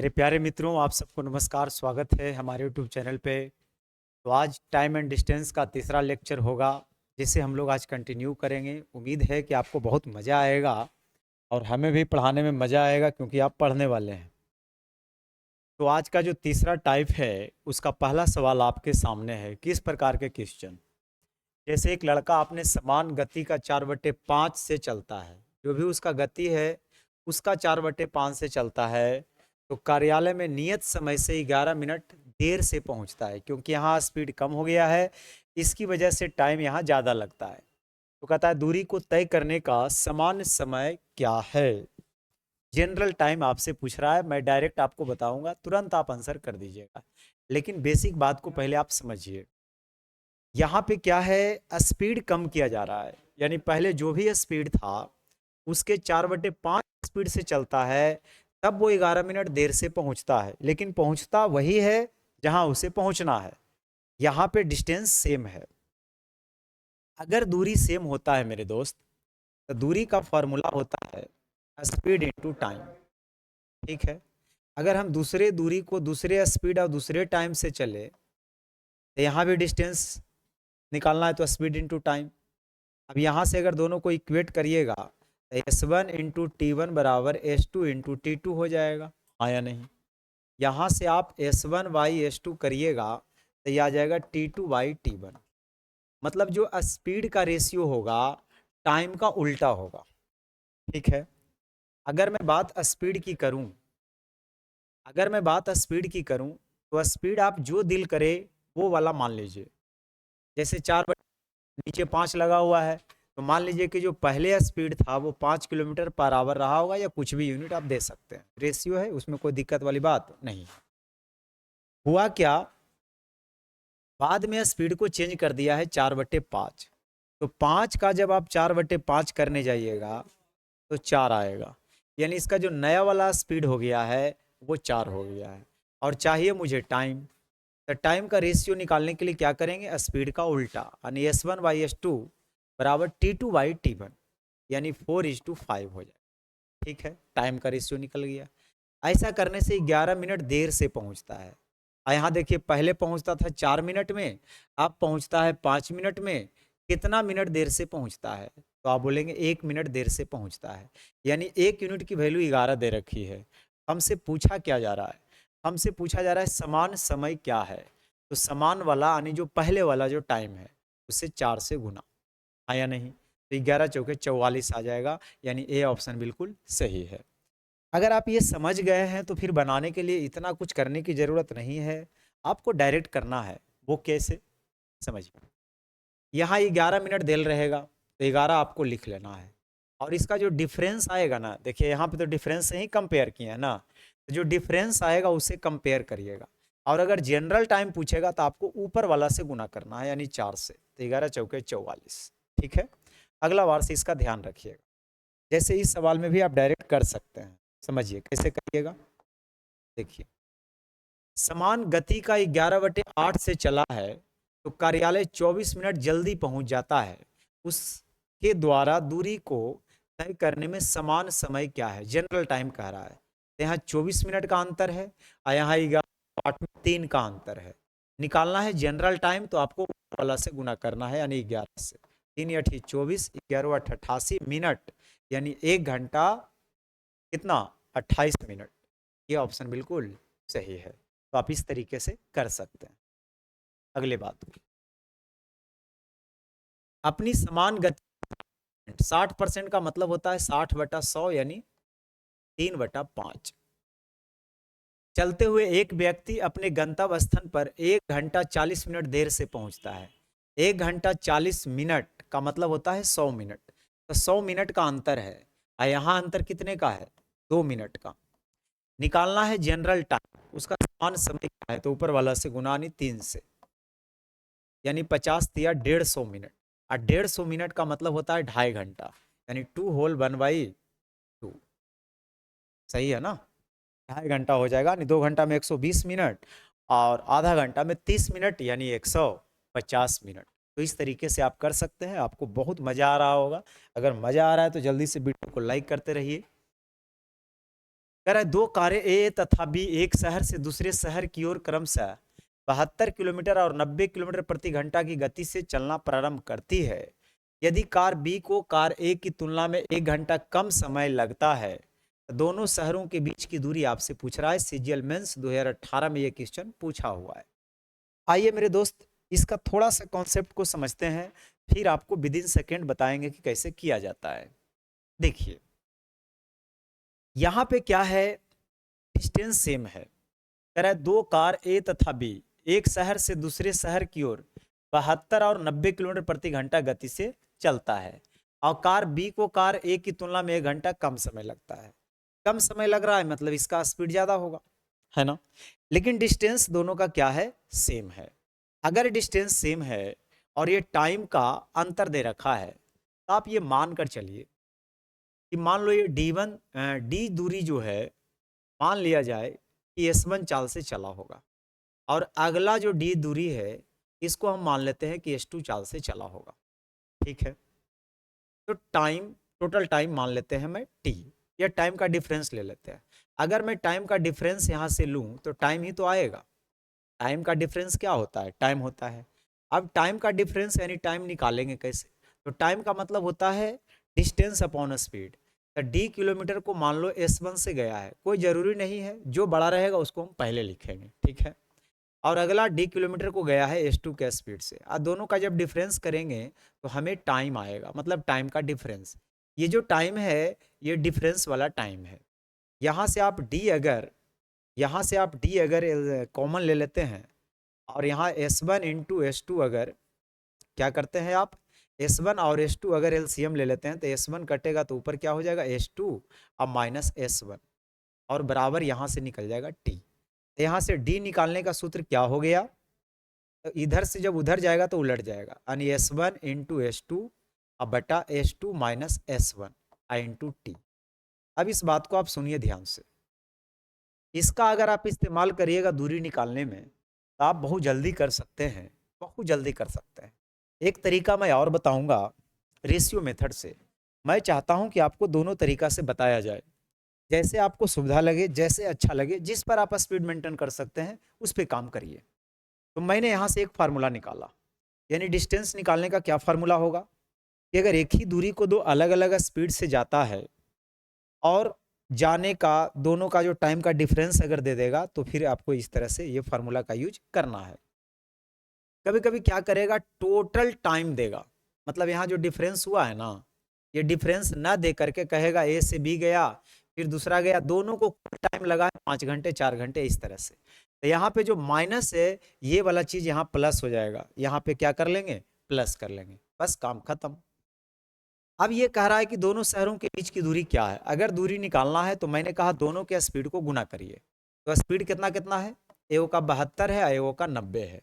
मेरे प्यारे मित्रों, आप सबको नमस्कार। स्वागत है हमारे यूट्यूब चैनल पे। तो आज टाइम एंड डिस्टेंस का तीसरा लेक्चर होगा, जिसे हम लोग आज कंटिन्यू करेंगे। उम्मीद है कि आपको बहुत मज़ा आएगा और हमें भी पढ़ाने में मज़ा आएगा, क्योंकि आप पढ़ने वाले हैं। तो आज का जो तीसरा टाइप है, उसका पहला सवाल आपके सामने है। किस प्रकार के क्वेश्चन? जैसे एक लड़का अपने समान गति का 4/5 से चलता है। जो भी उसका गति है उसका 4/5 से चलता है। तो कार्यालय में नियत समय से 11 मिनट देर से पहुंचता है, क्योंकि यहाँ स्पीड कम हो गया है। इसकी वजह से टाइम यहाँ ज़्यादा लगता है। तो कहता है दूरी को तय करने का समान समय क्या है। जनरल टाइम आपसे पूछ रहा है। मैं डायरेक्ट आपको बताऊंगा, तुरंत आप आंसर कर दीजिएगा। लेकिन बेसिक बात को पहले आप समझिए। यहाँ पे क्या है, स्पीड कम किया जा रहा है। यानी पहले जो भी स्पीड था उसके 4/5 स्पीड से चलता है, तब वो 11 मिनट देर से पहुंचता है। लेकिन पहुंचता वही है जहां उसे पहुंचना है। यहाँ पे डिस्टेंस सेम है। अगर दूरी सेम होता है मेरे दोस्त, तो दूरी का फॉर्मूला होता है स्पीड इनटू टाइम। ठीक है। अगर हम दूसरे दूरी को दूसरे स्पीड और दूसरे टाइम से चले, तो यहाँ भी डिस्टेंस निकालना है, तो स्पीड इनटू टाइम। अब यहाँ से अगर दोनों को इक्वेट करिएगा, तो S1 इंटू टी1 बराबर S2 इंटू टी2 हो जाएगा। हाँ या नहीं? यहाँ से आप S1 बाई S2 करिएगा, तो ये आ जाएगा T2 बाई T1। मतलब जो स्पीड का रेशियो होगा, टाइम का उल्टा होगा। ठीक है। अगर मैं बात स्पीड की करूं अगर मैं बात स्पीड की करूं, तो स्पीड आप जो दिल करे वो वाला मान लीजिए। जैसे नीचे 5 लगा हुआ है, तो मान लीजिए कि जो पहले स्पीड था वो 5 किलोमीटर पर आवर रहा होगा, या कुछ भी यूनिट आप दे सकते हैं। रेशियो है, उसमें कोई दिक्कत वाली बात नहीं। हुआ क्या, बाद में स्पीड को चेंज कर दिया है 4/5। तो 5 का जब आप 4/5 करने जाइएगा, तो 4 आएगा। यानी इसका जो नया वाला स्पीड हो गया है वो 4 हो गया है। और चाहिए मुझे टाइम। तो टाइम का रेशियो निकालने के लिए क्या करेंगे, स्पीड का उल्टा, यानी S1/S2 बराबर T2/T1, यानी 4:5 हो जाए। ठीक है, टाइम का रेशियो निकल गया। ऐसा करने से 11 मिनट देर से पहुंचता है। और यहाँ देखिए, पहले पहुंचता था 4 मिनट में, अब पहुंचता है 5 मिनट में। कितना मिनट देर से पहुंचता है? तो आप बोलेंगे 1 मिनट देर से पहुंचता है। यानी 1 यूनिट की वैल्यू 11 दे रखी है। हमसे पूछा क्या जा रहा है? हमसे पूछा जा रहा है समान समय क्या है। तो समान वाला, यानी जो पहले वाला जो टाइम है, उसे 4 से गुना। हाँ या नहीं? तो 11 चौके 44 आ जाएगा। यानी ए ऑप्शन बिल्कुल सही है। अगर आप ये समझ गए हैं, तो फिर बनाने के लिए इतना कुछ करने की ज़रूरत नहीं है। आपको डायरेक्ट करना है। वो कैसे? समझिए। यहाँ 11 मिनट देल रहेगा, तो 11 आपको लिख लेना है। और इसका जो डिफरेंस आएगा ना, देखिए यहाँ पे तो डिफरेंस से ही कंपेयर किए हैं ना, तो जो डिफरेंस आएगा उसे कंपेयर करिएगा। और अगर जनरल टाइम पूछेगा, तो आपको ऊपर वाला से गुना करना है, यानी 4 से। तो 11 चौके 44। ठीक है। अगला बार से इसका ध्यान रखिएगा। जैसे इस सवाल में भी आप डायरेक्ट कर सकते हैं। समझिए कैसे करिएगा। देखिए, समान गति का 11/8 से चला है, तो कार्यालय 24 मिनट जल्दी पहुंच जाता है। उसके द्वारा दूरी को तय करने में समान समय क्या है? जनरल टाइम कह रहा है। तो यहाँ 24 मिनट का अंतर है, और यहाँ 11/8 में 3 का अंतर है। निकालना है जनरल टाइम, तो आपको वाला से गुना करना है, यानी 11 से। 3 × 8 = 24, 11 × 8 = 88 मिनट, यानी 1 घंटा कितना, 28 मिनट। ये ऑप्शन बिल्कुल सही है। तो आप इस तरीके से कर सकते हैं। अगले बात, अपनी समान गति 60% का मतलब होता है 60/100, यानी 3/5। चलते हुए एक व्यक्ति अपने गंतव्य स्थान पर 1 घंटा 40 मिनट देर से पहुंचता है। 1 घंटा 40 मिनट का मतलब होता है 100 मिनट। तो 100 मिनट का अंतर है, और यहाँ अंतर कितने का है? 2 मिनट का। निकालना है जनरल टाइम, उसका समान समय क्या है? तो ऊपर वाला से गुना, यानी 3 से, यानी 50 या 150 मिनट। और 150 मिनट का मतलब होता है 2.5 घंटा, यानी 2 होल 1/2। सही है ना? 2.5 घंटा हो जाएगा, नहीं 2 घंटा में 120 मिनट, और आधा घंटा में 30 मिनट, यानी 150 मिनट। तो इस तरीके से आप कर सकते हैं। आपको बहुत मज़ा आ रहा होगा। अगर मज़ा आ रहा है तो जल्दी से वीडियो को लाइक करते रहिए। कह रहा है दो कारें ए तथा बी एक शहर से दूसरे शहर की ओर क्रमशः 72 किलोमीटर और 90 किलोमीटर प्रति घंटा की गति से चलना प्रारंभ करती है। यदि कार बी को कार ए की तुलना में 1 घंटा कम समय लगता है, दोनों शहरों के बीच की दूरी आपसे पूछ रहा है। सीजीएल मेंस 2018 में यह क्वेश्चन पूछा हुआ है। आइए मेरे दोस्त इसका थोड़ा सा कॉन्सेप्ट को समझते हैं, फिर आपको विद इन सेकेंड बताएंगे कि कैसे किया जाता है। देखिए यहां पे क्या है, डिस्टेंस सेम है। कह रहा है दो कार ए तथा बी एक शहर से दूसरे शहर की ओर 72 और 90 किलोमीटर प्रति घंटा गति से चलता है, और कार बी को कार ए की तुलना में 1 घंटा कम समय लगता है। कम समय लग रहा है मतलब इसका स्पीड ज्यादा होगा, है ना। लेकिन डिस्टेंस दोनों का क्या है, सेम है। अगर डिस्टेंस सेम है और ये टाइम का अंतर दे रखा है, तो आप ये मान कर चलिए कि मान लो ये डी दूरी जो है, मान लिया जाए कि S1 चाल से चला होगा, और अगला जो डी दूरी है इसको हम मान लेते हैं कि S2 चाल से चला होगा। ठीक है, तो टोटल टाइम मान लेते हैं मैं T, या टाइम का डिफरेंस ले लेते हैं। अगर मैं टाइम का डिफरेंस यहाँ से लूँ तो टाइम ही तो आएगा। टाइम का डिफरेंस क्या होता है, टाइम होता है। अब टाइम का डिफरेंस यानी टाइम निकालेंगे कैसे, तो टाइम का मतलब होता है डिस्टेंस अपॉन स्पीड। तो डी किलोमीटर को मान लो S1 से गया है, कोई ज़रूरी नहीं है, जो बड़ा रहेगा उसको हम पहले लिखेंगे, ठीक है। और अगला डी किलोमीटर को गया है S2 के स्पीड से। और दोनों का जब डिफरेंस करेंगे तो हमें टाइम आएगा, मतलब टाइम का डिफरेंस। ये जो टाइम है ये डिफरेंस वाला टाइम है। यहाँ से आप डी अगर कॉमन ले लेते हैं, और यहाँ S1 इंटू S2 अगर क्या करते हैं आप, S1 और S2 अगर एलसीएम ले लेते हैं तो S1 कटेगा तो ऊपर क्या हो जाएगा S2 अब माइनस S1, और बराबर यहाँ से निकल जाएगा T। तो यहाँ से D निकालने का सूत्र क्या हो गया, तो इधर से जब उधर जाएगा तो उलट जाएगा, यानी S1 इंटू S2 अब बटा S2 माइनस S1 आई इंटू T। अब इस बात को आप सुनिए ध्यान से, इसका अगर आप इस्तेमाल करिएगा दूरी निकालने में तो आप बहुत जल्दी कर सकते हैं, बहुत जल्दी कर सकते हैं। एक तरीका मैं और बताऊंगा रेशियो मेथड से। मैं चाहता हूं कि आपको दोनों तरीका से बताया जाए, जैसे आपको सुविधा लगे, जैसे अच्छा लगे, जिस पर आप स्पीड मेंटेन कर सकते हैं उस पर काम करिए। तो मैंने यहाँ से एक फार्मूला निकाला, यानी डिस्टेंस निकालने का क्या फार्मूला होगा कि अगर एक ही दूरी को दो अलग अलग स्पीड से जाता है और जाने का दोनों का जो टाइम का डिफरेंस अगर दे देगा, तो फिर आपको इस तरह से ये फार्मूला का यूज करना है। कभी कभी क्या करेगा, टोटल टाइम देगा, मतलब यहाँ जो डिफरेंस हुआ है ना, ये डिफरेंस ना दे करके कहेगा ए से बी गया फिर दूसरा गया, दोनों को टाइम लगा 5 घंटे 4 घंटे इस तरह से। तो यहाँ पे जो माइनस है ये वाला चीज यहाँ प्लस हो जाएगा, यहाँ पे क्या कर लेंगे, प्लस कर लेंगे, बस काम खत्म। अब ये कह रहा है कि दोनों शहरों के बीच की दूरी क्या है। अगर दूरी निकालना है तो मैंने कहा दोनों के स्पीड को गुना करिए। तो स्पीड कितना कितना है, एओ का 72 है, एओ का 90 है।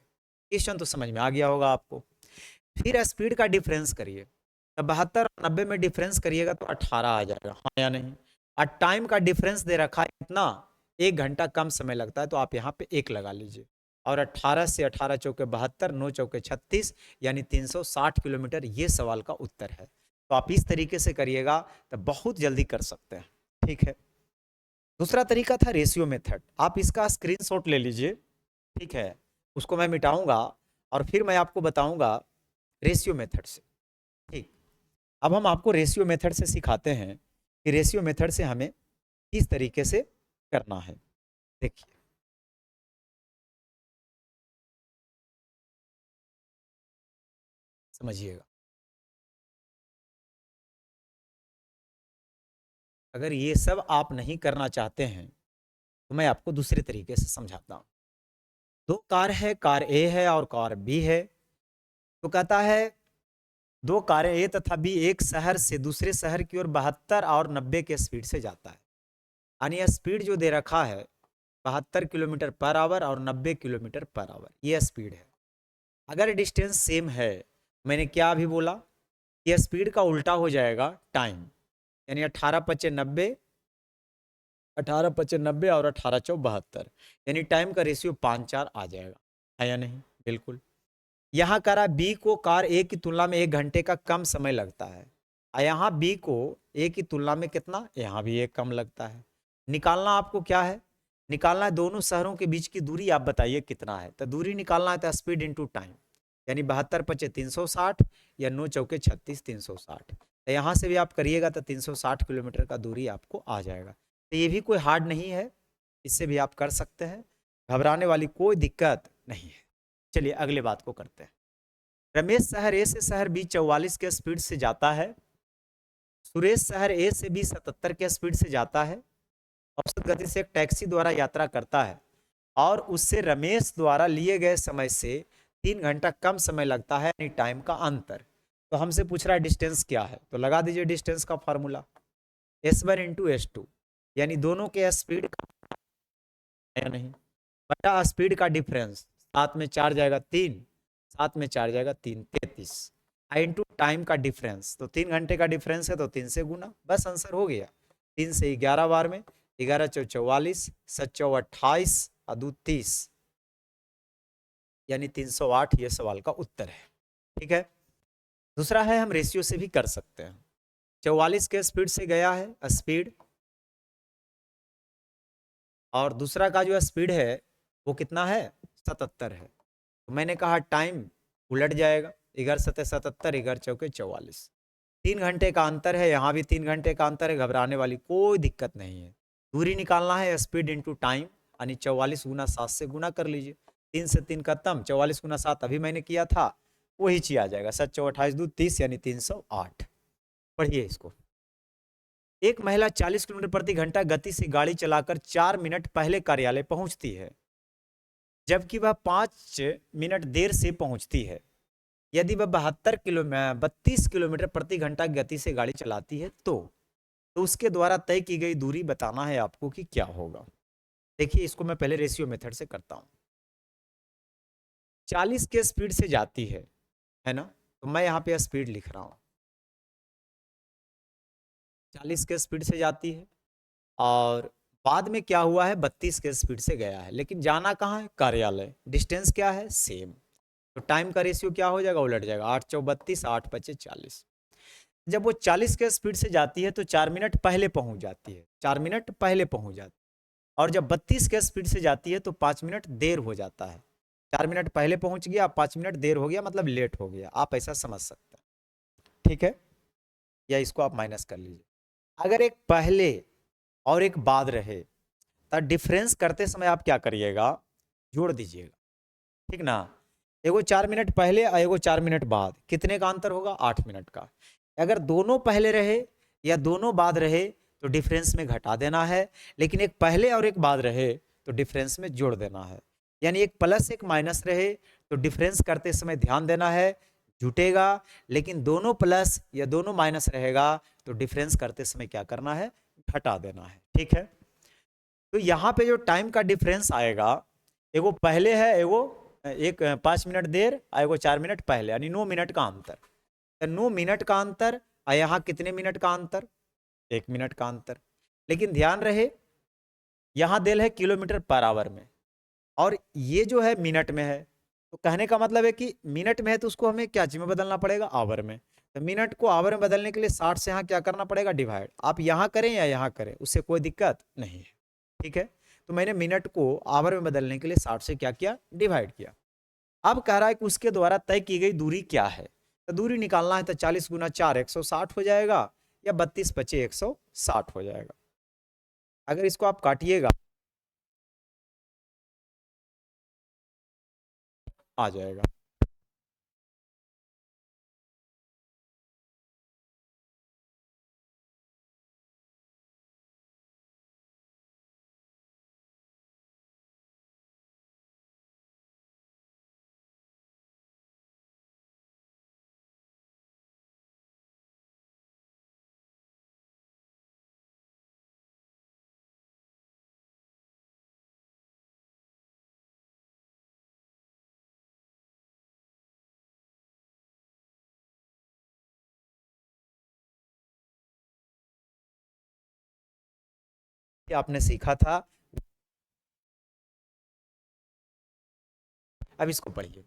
क्वेश्चन तो समझ में आ गया होगा आपको। फिर स्पीड का डिफरेंस करिए, तो 72 और 90 में डिफरेंस करिएगा तो 18 आ जाएगा, हाँ या नहीं। और टाइम का डिफरेंस दे रखा है कितना, 1 घंटा कम समय लगता है, तो आप यहाँ पे 1 लगा लीजिए। और 18 से 18 चौके 72, 9 चौके 36, यानी 360 किलोमीटर ये सवाल का उत्तर है। तो आप इस तरीके से करिएगा तो बहुत जल्दी कर सकते हैं, ठीक है। दूसरा तरीका था रेशियो मेथड, आप इसका स्क्रीनशॉट ले लीजिए, ठीक है। उसको मैं मिटाऊंगा और फिर मैं आपको बताऊंगा रेशियो मेथड से, ठीक। अब हम आपको रेशियो मेथड से सिखाते हैं कि रेशियो मेथड से हमें किस तरीके से करना है। देखिए समझिएगा, अगर ये सब आप नहीं करना चाहते हैं तो मैं आपको दूसरे तरीके से समझाता हूँ। दो कार है, कार ए है और कार बी है। तो कहता है दो कारें ए तथा बी एक शहर से दूसरे शहर की ओर 72 और 90 के स्पीड से जाता है, यानी स्पीड जो दे रखा है 72 किलोमीटर पर आवर और 90 किलोमीटर पर आवर, ये स्पीड है। अगर डिस्टेंस सेम है, मैंने क्या अभी बोला, ये स्पीड का उल्टा हो जाएगा टाइम, यानी 18×5 = 90, 18×5 = 90 और 18×4 = 72, यानी टाइम का रेशियो 5:4 आ जाएगा, है या नहीं, बिल्कुल। यहाँ करा बी को कार ए की तुलना में 1 घंटे का कम समय लगता है, और यहाँ बी को ए की तुलना में कितना, यहाँ भी 1 कम लगता है। निकालना आपको क्या है, निकालना है दोनों शहरों के बीच की दूरी, आप बताइए कितना है। तो दूरी निकालना है तो स्पीड इंटू टाइम, यानी 72×5 360 या 9×4 = 36 360। तो यहाँ से भी आप करिएगा तो 360 किलोमीटर का दूरी आपको आ जाएगा। तो ये भी कोई हार्ड नहीं है, इससे भी आप कर सकते हैं, घबराने वाली कोई दिक्कत नहीं है। चलिए अगले बात को करते हैं। रमेश शहर ए से शहर बी 44 के स्पीड से जाता है, सुरेश शहर ए से बी 77 के स्पीड से जाता है, औसत गति से एक टैक्सी द्वारा यात्रा करता है और उससे रमेश द्वारा लिए गए समय से 3 घंटा कम समय लगता है, यानी टाइम का अंतर। तो हमसे पूछ रहा है डिस्टेंस क्या है, तो लगा दीजिए डिस्टेंस का फॉर्मूला s1 इंटू S2, यानी दोनों के स्पीड का या नहीं बटा स्पीड का डिफरेंस, 7 में 4 जाएगा 3, 7 में 4 जाएगा 3 33, इंटू टाइम का डिफरेंस, तो 3 घंटे का डिफरेंस है तो 3 से गुना, बस आंसर हो गया। 3 से 11 बार में 11×4 = 44, 7×4 = 28 और 2 30, यानी 308 ये सवाल का उत्तर है। ठीक है, दूसरा है हम रेशियो से भी कर सकते हैं। 44 के स्पीड से गया है स्पीड, और दूसरा का जो स्पीड है वो कितना है 77 है, तो मैंने कहा टाइम उलट जाएगा, 11×7 = 77, 11×4 = 44, 3 घंटे का अंतर है, यहाँ भी 3 घंटे का अंतर है, घबराने वाली कोई दिक्कत नहीं है। दूरी निकालना है स्पीड इंटू टाइम, यानी 44×7 से गुना कर लीजिए, 3 से 3 खत्म, 44×7 अभी मैंने किया था, वही चीज आ जाएगा, 7×4 = 28 2 30, यानी 308। पढ़िए इसको। एक महिला 40 किलोमीटर प्रति घंटा गति से गाड़ी चलाकर 4 मिनट पहले कार्यालय पहुंचती है, जबकि वह 5 मिनट देर से पहुंचती है। यदि वह 32 किलोमीटर प्रति घंटा गति से गाड़ी चलाती है तो उसके द्वारा तय की गई दूरी बताना है आपको कि क्या होगा। देखिए इसको मैं पहले रेशियो मेथड से करता हूं। 40 के स्पीड से जाती है ना, तो मैं यहाँ पे स्पीड लिख रहा हूं, 40 के स्पीड से जाती है, और बाद में क्या हुआ है 32 के स्पीड से गया है, लेकिन जाना कहाँ है कार्यालय, डिस्टेंस क्या है सेम, तो टाइम का रेशियो क्या हो जाएगा उलट जाएगा, 8×4 = 32, 8×5 = 40। जब वो 40 के स्पीड से जाती है तो 4 मिनट पहले पहुंच जाती है, 4 मिनट पहले पहुंच जाती है, और जब 32 के स्पीड से जाती है तो 5 मिनट देर हो जाता है। 4 मिनट पहले पहुंच गया, 5 मिनट देर हो गया, मतलब लेट हो गया, आप ऐसा समझ सकते हैं। ठीक है, या इसको आप माइनस कर लीजिए। अगर एक पहले और एक बाद रहे तो डिफरेंस करते समय आप क्या करिएगा, जोड़ दीजिएगा, ठीक ना। एगो 4 मिनट पहले और एगो 4 मिनट बाद, कितने का अंतर होगा 8 मिनट का। अगर दोनों पहले रहे या दोनों बाद रहे तो डिफरेंस में घटा देना है, लेकिन एक पहले और एक बाद रहे तो डिफरेंस में जोड़ देना है, यानी एक प्लस एक माइनस रहे तो डिफरेंस करते समय ध्यान देना है, जुटेगा, लेकिन दोनों प्लस या दोनों माइनस रहेगा तो डिफरेंस करते समय क्या करना है, घटा देना है। ठीक है, तो यहाँ पे जो टाइम का डिफरेंस आएगा, एगो पहले है, एगो एक 5 मिनट देर, एगो 4 मिनट पहले, यानी 9 मिनट का अंतर। 9 मिनट का अंतर, और यहाँ कितने मिनट का अंतर, 1 मिनट का अंतर। लेकिन ध्यान रहे यहाँ दिल है किलोमीटर पर आवर में, और ये जो है मिनट में है, तो कहने का मतलब है कि मिनट में है तो उसको हमें क्या चीज में बदलना पड़ेगा, आवर में। तो मिनट को आवर में बदलने के लिए 60 से यहाँ क्या करना पड़ेगा, डिवाइड। आप यहाँ करें या यहाँ करें उससे कोई दिक्कत नहीं है। ठीक है, तो मैंने मिनट को आवर में बदलने के लिए 60 से क्या किया, डिवाइड किया। अब कह रहा है कि उसके द्वारा तय की गई दूरी क्या है, तो दूरी निकालना है तो 40×4 160 हो जाएगा, या 32×5 160 हो जाएगा। अगर इसको आप काटिएगा आ जाएगा। ये आपने सीखा था, अब इसको पढ़िए।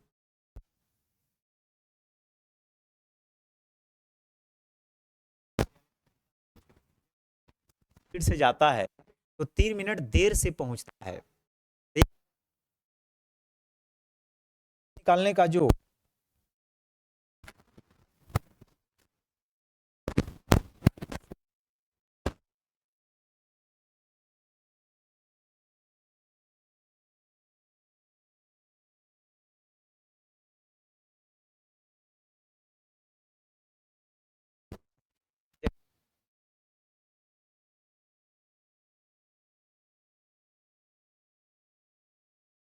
स्पीड से जाता है तो 3 मिनट देर से पहुंचता है। निकालने का जो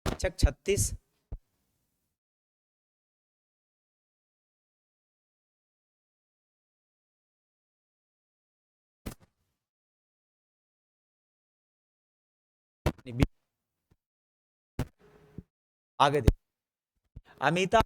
छक 36 आगे दे अमिता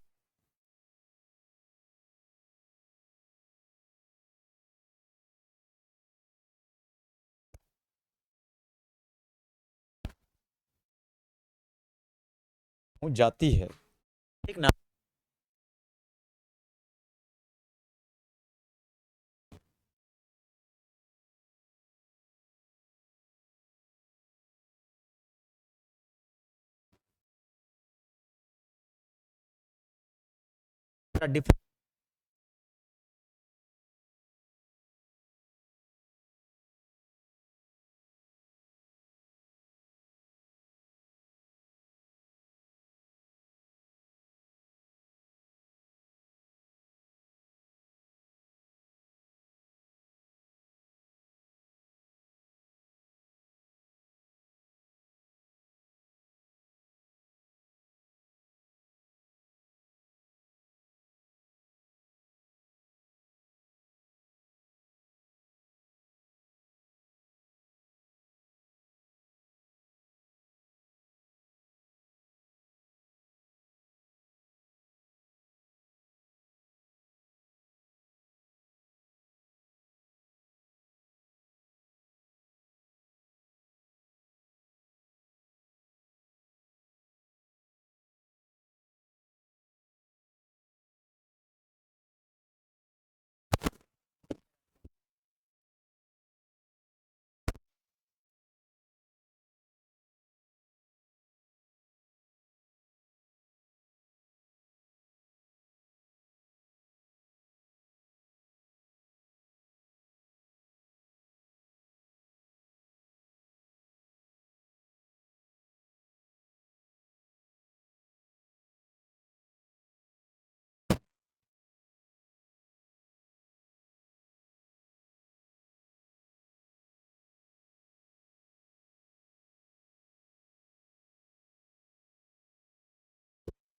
जाती है, ठीक ना। डिफरेंस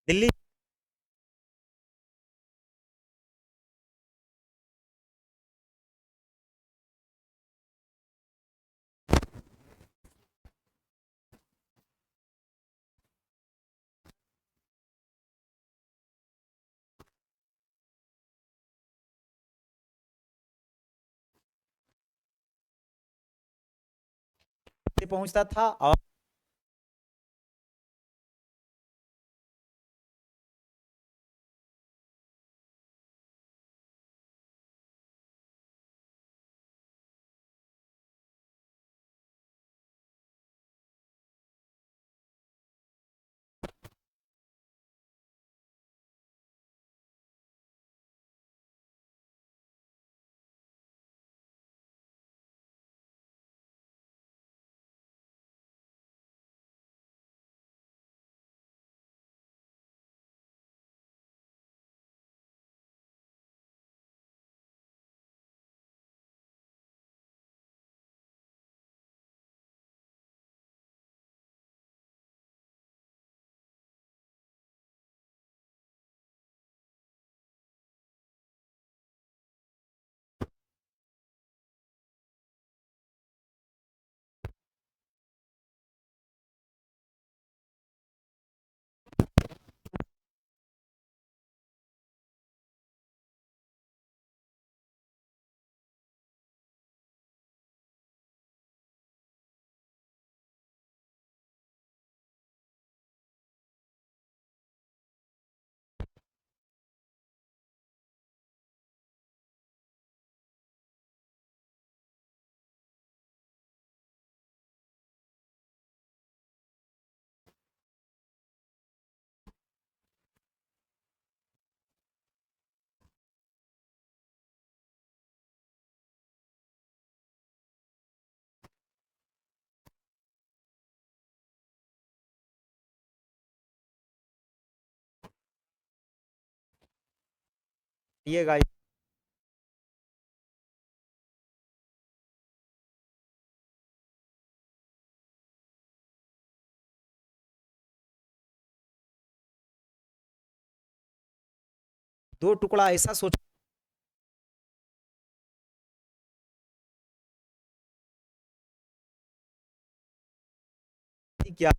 दिल्ली से पहुंचता था और आइएगा। दो टुकड़ा ऐसा सोच क्या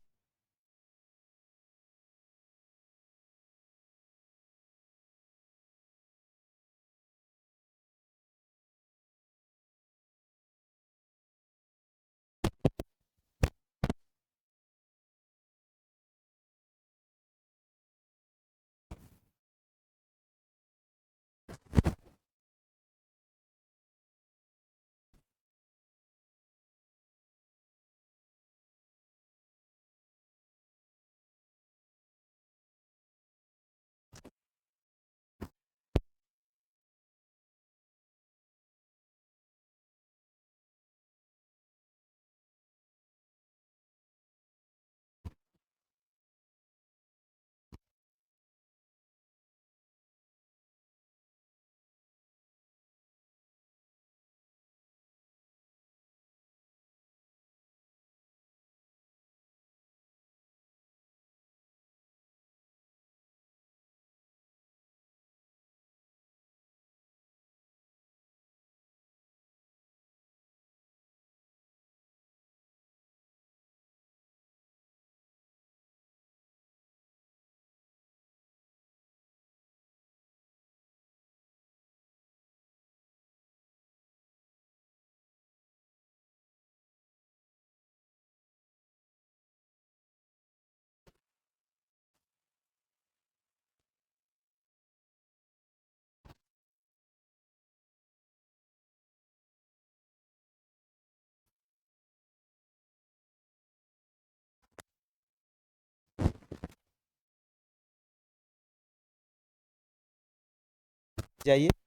जाइए।